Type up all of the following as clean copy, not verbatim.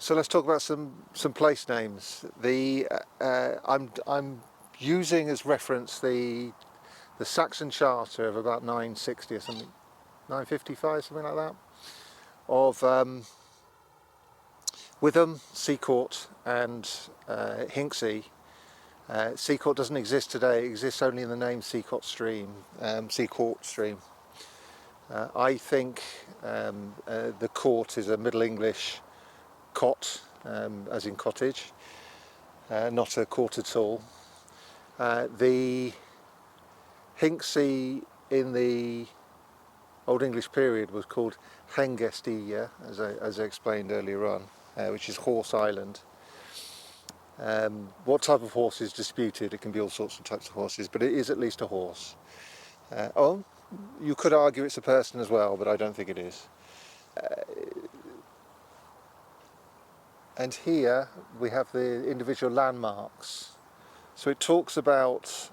So let's talk about some place names. I'm using as reference the Saxon charter of about 960 or something, 955, something like that, of Wytham, Seacourt and Hinksey. Seacourt doesn't exist today, it exists only in the name Seacourt Stream. I think the court is a Middle English cot, as in cottage, not a court at all. The Hinksey in the Old English period was called Hengestilla, as I explained earlier on, which is Horse Island. What type of horse is disputed? It can be all sorts of types of horses, but it is at least a horse. You could argue it's a person as well, but I don't think it is. And here we have the individual landmarks. So it talks about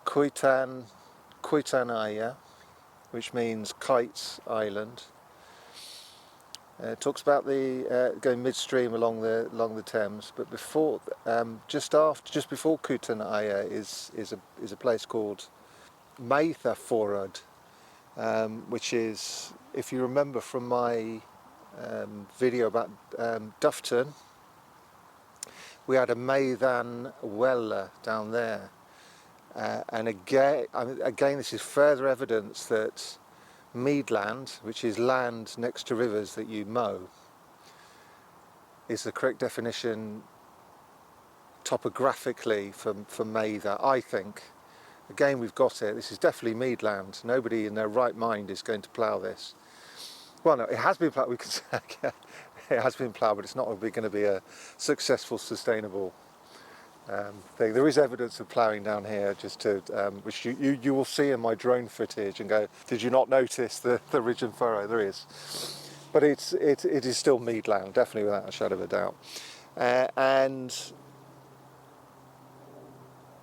Coetanaya, which means Kites Island. It talks about the going midstream along the Thames, but before, just before Coetanaya is a place called Maethaforod, which is, if you remember from my video about Dufton, we had a Maethan Wella down there, and again this is further evidence that meadland, which is land next to rivers that you mow, is the correct definition topographically for Maether, I think. Again, we've got it. This is definitely meadland. Nobody in their right mind is going to plough this. Well, no, it has been ploughed. We can say it has been ploughed, but it's not going to be a successful, sustainable thing. There is evidence of ploughing down here, just to which you will see in my drone footage and go, did you not notice the ridge and furrow? There is, but it is still meadland, definitely, without a shadow of a doubt. And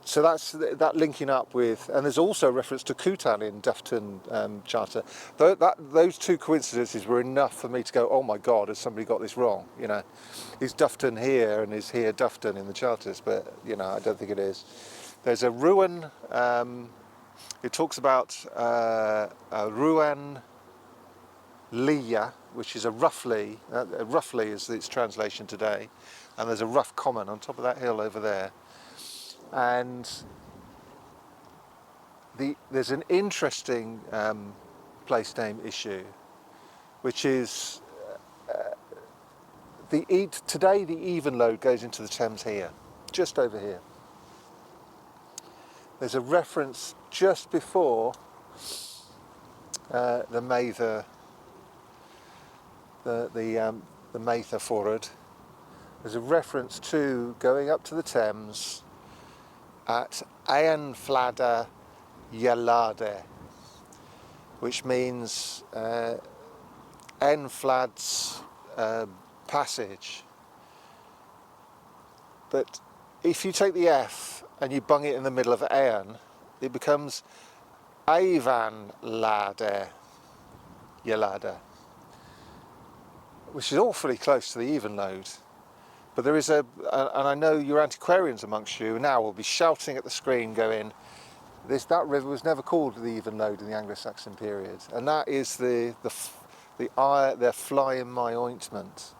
so that's that linking up with, and there's also reference to Cootan in Dufton Charter. Those two coincidences were enough for me to go, oh my God, has somebody got this wrong? You know, is Dufton here and is here Dufton in the charters? But you know, I don't think it is. There's a ruin. It talks about a ruin Leia, which is a roughly is its translation today, and there's a rough common on top of that hill over there. And there's an interesting place name issue, which is today the even load goes into the Thames here, just over here. There's a reference just before the Maether, the Maethaforod. There's a reference to going up to the Thames at Aenflada Yelade, which means Aenflad's passage. But if you take the F and you bung it in the middle of Aean, it becomes Avan Lade, Yelada, which is awfully close to the even load. But there is and I know your antiquarians amongst you now will be shouting at the screen going, that river was never called the even load in the Anglo-Saxon period, and that is the eye, their fly in my ointment.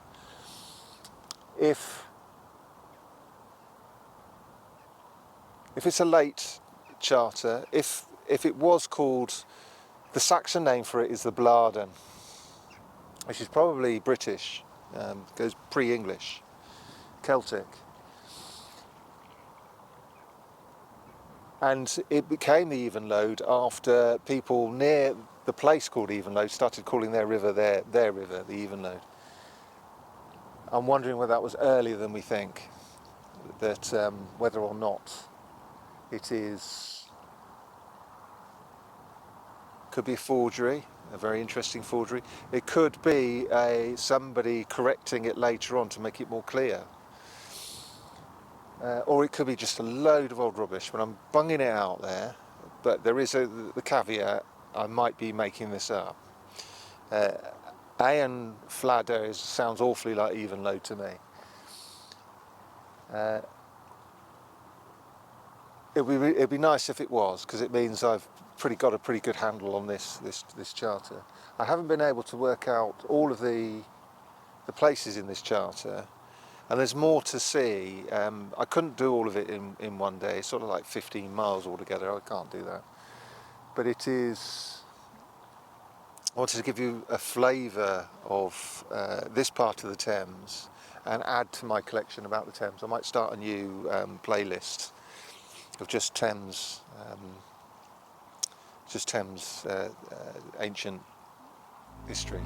If it's a late charter, if it was called, the Saxon name for it is the Bladen, which is probably British, goes pre-English, Celtic. And it became the even load after people near the place called Even Load started calling their river their river, the even load. I'm wondering whether that was earlier than we think, that whether or not it could be a forgery, a very interesting forgery. It could be somebody correcting it later on to make it more clear. Or it could be just a load of old rubbish, but I'm bunging it out there. But there is the caveat, I might be making this up. Aean Fladder sounds awfully like even load to me. It'd be nice if it was, because it means I've got a pretty good handle on this charter. I haven't been able to work out all of the places in this charter, and there's more to see. I couldn't do all of it in one day. It's sort of like 15 miles altogether. I can't do that. But it is. I wanted to give you a flavour of this part of the Thames and add to my collection about the Thames. I might start a new playlist of just Thames ancient history.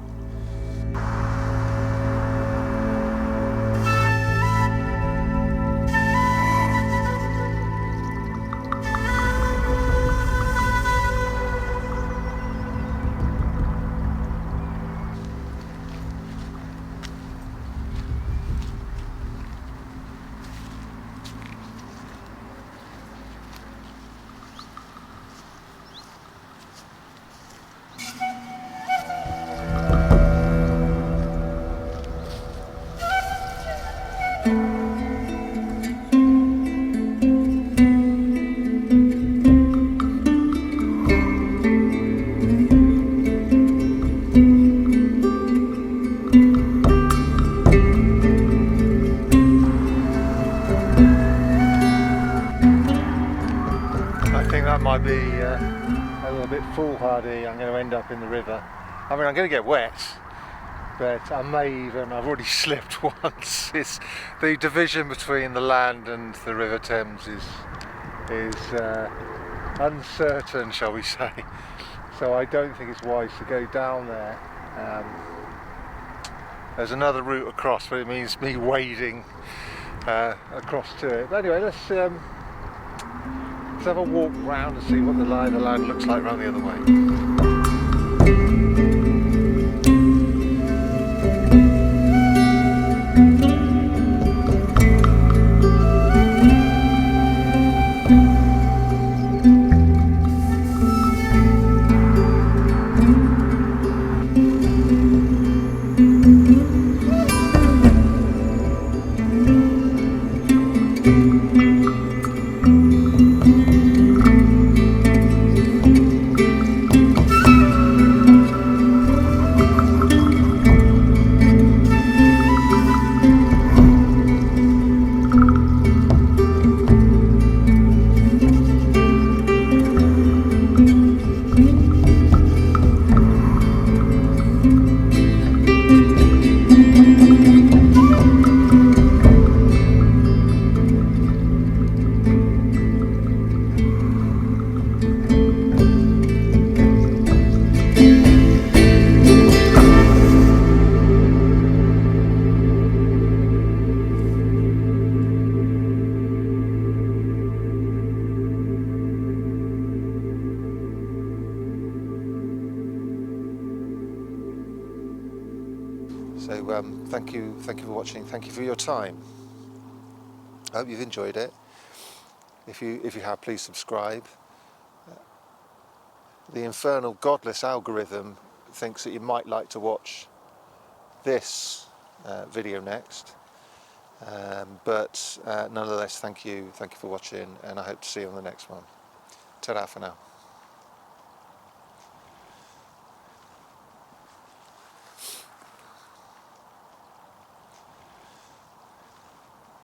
Might be a little bit foolhardy. I'm going to end up in the river. I mean, I'm going to get wet, but I've already slipped once. It's the division between the land and the River Thames is uncertain, shall we say. So I don't think it's wise to go down there. There's another route across, but it means me wading across to it. But anyway, let's have a walk round and see what the lie of the land looks like round the other way. So thank you for watching, thank you for your time. I hope you've enjoyed it. If you have, please subscribe. The infernal godless algorithm thinks that you might like to watch this video next, but nonetheless, thank you for watching, and I hope to see you on the next one. Ta-ra for now.